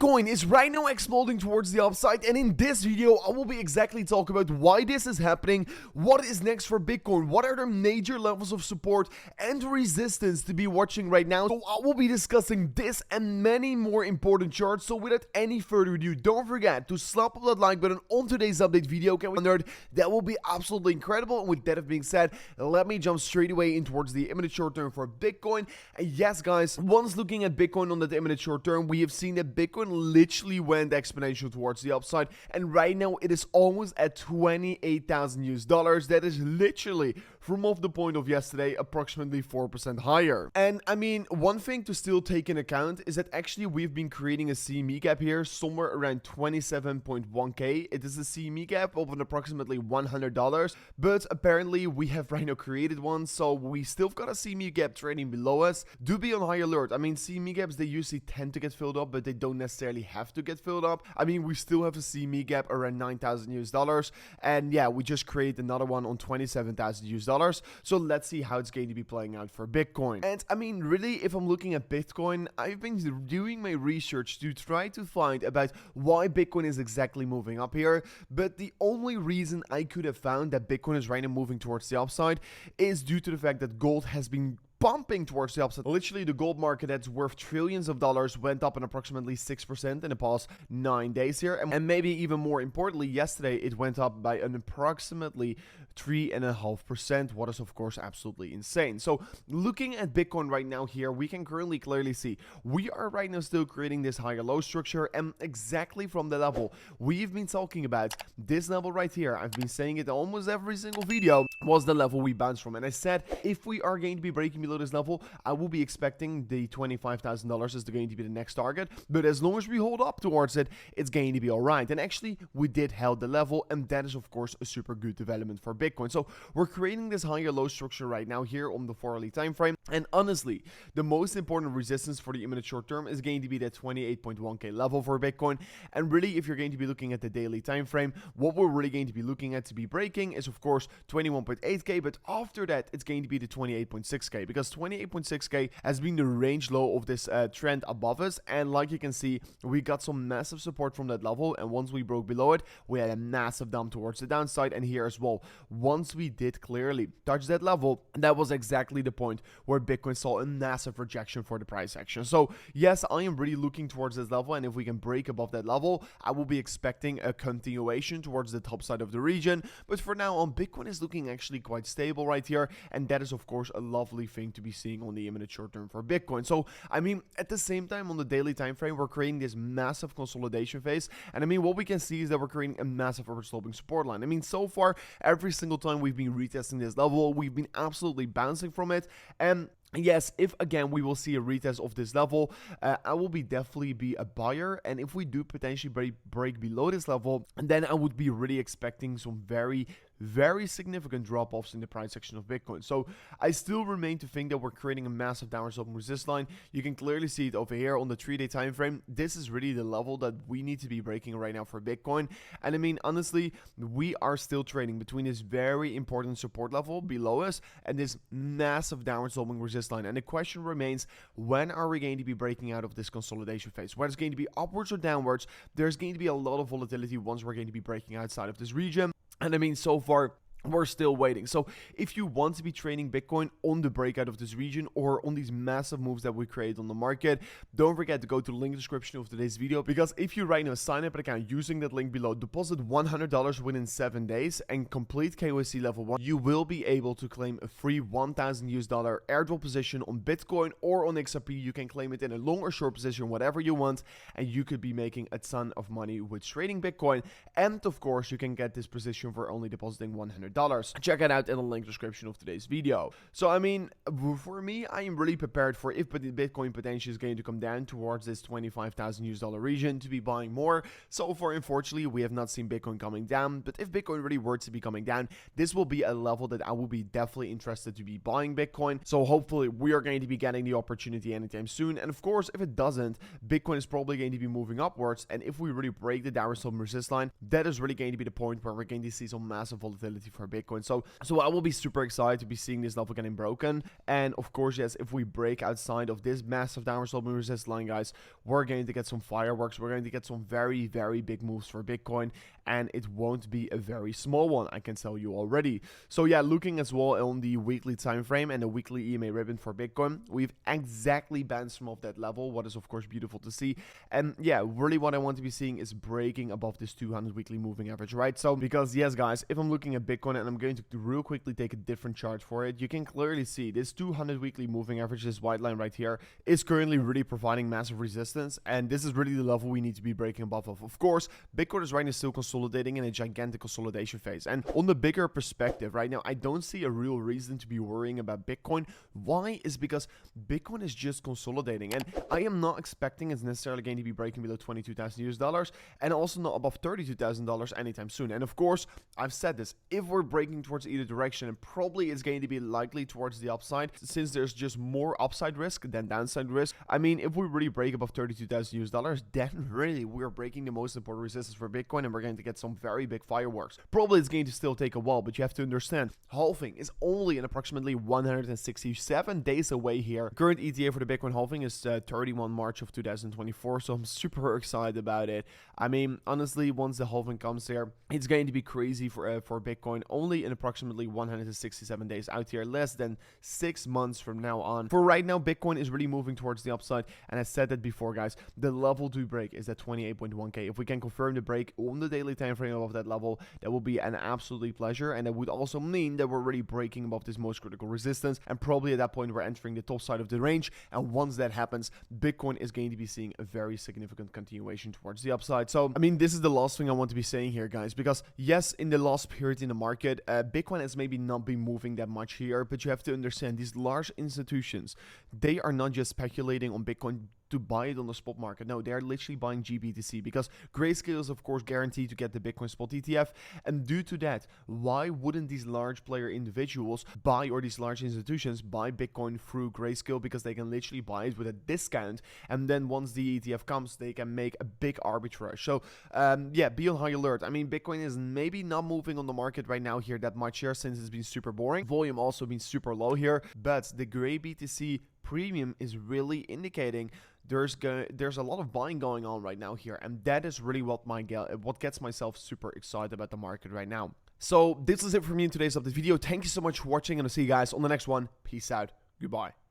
Bitcoin is right now exploding towards the upside, and in this video I will be exactly talking about why this is happening, what is next for Bitcoin, what are the major levels of support and resistance to be watching right now. So I will be discussing this and many more important charts. So without any further ado, don't forget to slap up that like button on today's update video. Can we nerd? That will be absolutely incredible. And with that being said, let me jump straight away in towards the imminent short term for Bitcoin. And yes guys, once looking at Bitcoin on that imminent short term, we have seen that Bitcoin literally went exponential towards the upside, and right now it is almost at 28,000 US dollars. That is literally from off the point of yesterday approximately 4% higher. And I mean, one thing to still take in account is that actually we've been creating a CME gap here somewhere around 27.1k. It is a CME gap of an approximately $100, but apparently we have right now created one, so we still got a CME gap trading below us. Do be on high alert. I mean, CME gaps, they usually tend to get filled up, but they don't necessarily have to get filled up. I mean, we still have a CME gap around 9,000 US dollars, and yeah, we just created another one on 27,000 US dollars. So let's see how it's going to be playing out for Bitcoin. And I mean, really, if I'm looking at Bitcoin, I've been doing my research to try to find about why Bitcoin is exactly moving up here, but the only reason I could have found that Bitcoin is right now moving towards the upside is due to the fact that gold has been bumping towards the upside. Literally, the gold market that's worth trillions of dollars went up in approximately 6% in the past 9 days here. And maybe even more importantly, yesterday it went up by an approximately 3.5%, what is of course absolutely insane. So looking at Bitcoin right now here, we can currently clearly see we are right now still creating this higher low structure, and exactly from the level we've been talking about, this level right here, I've been saying it almost every single video, was the level we bounced from. And I said if we are going to be breaking below this level, I will be expecting the $25,000 is going to be the next target, but as long as we hold up towards it, it's going to be all right. And actually we did held the level, and that is of course a super good development for Bitcoin. So we're creating this higher low structure right now here on the 4 hourly time frame, and honestly the most important resistance for the imminent short term is going to be that 28.1k level for Bitcoin. And really, if you're going to be looking at the daily time frame, what we're really going to be looking at to be breaking is of course 21.8k, but after that it's going to be the 28.6k, because 28.6k has been the range low of this trend above us. And like you can see, we got some massive support from that level, and once we broke below it, we had a massive dump towards the downside. And here as well, once we did clearly touch that level, that was exactly the point where Bitcoin saw a massive rejection for the price action. So yes, I am really looking towards this level, and if we can break above that level, I will be expecting a continuation towards the top side of the region. But for now on, Bitcoin is looking actually quite stable right here, and that is of course a lovely thing to be seeing on the imminent short term for Bitcoin. So I mean, at the same time on the daily time frame, we're creating this massive consolidation phase, and I mean, what we can see is that we're creating a massive upward sloping support line. I mean, so far every single time we've been retesting this level, we've been absolutely bouncing from it. And yes, if again we will see a retest of this level, I will definitely be a buyer. And if we do potentially break below this level, then I would be really expecting some very significant drop-offs in the price section of Bitcoin. So I still remain to think that we're creating a massive downward sloping resist line. You can clearly see it over here on the 3-day time frame. This is really the level that we need to be breaking right now for Bitcoin. And I mean, honestly, we are still trading between this very important support level below us and this massive downward sloping resist line. And the question remains, when are we going to be breaking out of this consolidation phase? Whether it's going to be upwards or downwards, there's going to be a lot of volatility once we're going to be breaking outside of this region. And I mean, so far we're still waiting. So if you want to be trading Bitcoin on the breakout of this region or on these massive moves that we create on the market, don't forget to go to the link in the description of today's video, because if you right now sign up an account using that link below, deposit $100 within 7 days and complete KYC level 1, you will be able to claim a free 1,000 US dollar airdrop position on Bitcoin or on XRP. You can claim it in a long or short position, whatever you want, and you could be making a ton of money with trading Bitcoin. And of course, you can get this position for only depositing $100. Check it out in the link description of today's video. So I mean, for me, I am really prepared for if Bitcoin potentially is going to come down towards this 25,000 US dollar region to be buying more. So far, unfortunately, we have not seen Bitcoin coming down, but if Bitcoin really were to be coming down, this will be a level that I will be definitely interested to be buying Bitcoin. So hopefully we are going to be getting the opportunity anytime soon. And of course, if it doesn't, Bitcoin is probably going to be moving upwards, and if we really break the downward sloping resist line, that is really going to be the point where we're going to see some massive volatility for for Bitcoin. So I will be super excited to be seeing this level getting broken. And of course, yes, if we break outside of this massive downward sloping resistance line, guys, we're going to get some fireworks. We're going to get some very, very big moves for Bitcoin, and it won't be a very small one, I can tell you already. So yeah, looking as well on the weekly time frame and the weekly EMA ribbon for Bitcoin, we've exactly bounced from off that level, what is of course beautiful to see. And yeah, really what I want to be seeing is breaking above this 200 weekly moving average, right? So because yes, guys, if I'm looking at Bitcoin and I'm going to real quickly take a different chart for it, you can clearly see this 200 weekly moving average, this white line right here, is currently really providing massive resistance, and this is really the level we need to be breaking above of. Of course, Bitcoin is right now still consolidating in a gigantic consolidation phase, and on the bigger perspective right now, I don't see a real reason to be worrying about Bitcoin. Why? Is because Bitcoin is just consolidating, and I am not expecting it's necessarily going to be breaking below 22,000 US dollars, and also not above $32,000 anytime soon. And of course, I've said this, if we're breaking towards either direction, and probably it's going to be likely towards the upside, since there's just more upside risk than downside risk. I mean, if we really break above 32,000 US dollars, then really we're breaking the most important resistance for Bitcoin, and we're going to get some very big fireworks. Probably it's going to still take a while, but you have to understand, halving is only in approximately 167 days away here. Current ETA for the Bitcoin halving is 31 March of 2024, so I'm super excited about it. I mean, honestly, once the halving comes here, it's going to be crazy for Bitcoin. Only in approximately 167 days out here, less than 6 months from now on. For right now, Bitcoin is really moving towards the upside, and I said that before, guys, the level to break is at 28.1k. If we can confirm the break on the daily time frame of that level, that will be an absolutely pleasure, and that would also mean that we're really breaking above this most critical resistance, and probably at that point we're entering the top side of the range. And once that happens, Bitcoin is going to be seeing a very significant continuation towards the upside. So I mean, this is the last thing I want to be saying here, guys, because yes, in the last period in the market, Bitcoin has maybe not been moving that much here, but you have to understand, these large institutions, they are not just speculating on Bitcoin to buy it on the spot market. No, they are literally buying GBTC, because Grayscale is of course guaranteed to get the Bitcoin spot ETF, and due to that, why wouldn't these large player individuals buy, or these large institutions buy Bitcoin through Grayscale? Because they can literally buy it with a discount, and then once the ETF comes, they can make a big arbitrage. So yeah, be on high alert. I mean, Bitcoin is maybe not moving on the market right now here that much here, since it's been super boring. Volume also been super low here, but the Gray BTC premium is really indicating there's a lot of buying going on right now here, and that is really what gets myself super excited about the market right now. So this is it for me in today's update video. Thank you so much for watching, and I'll see you guys on the next one. Peace out. Goodbye.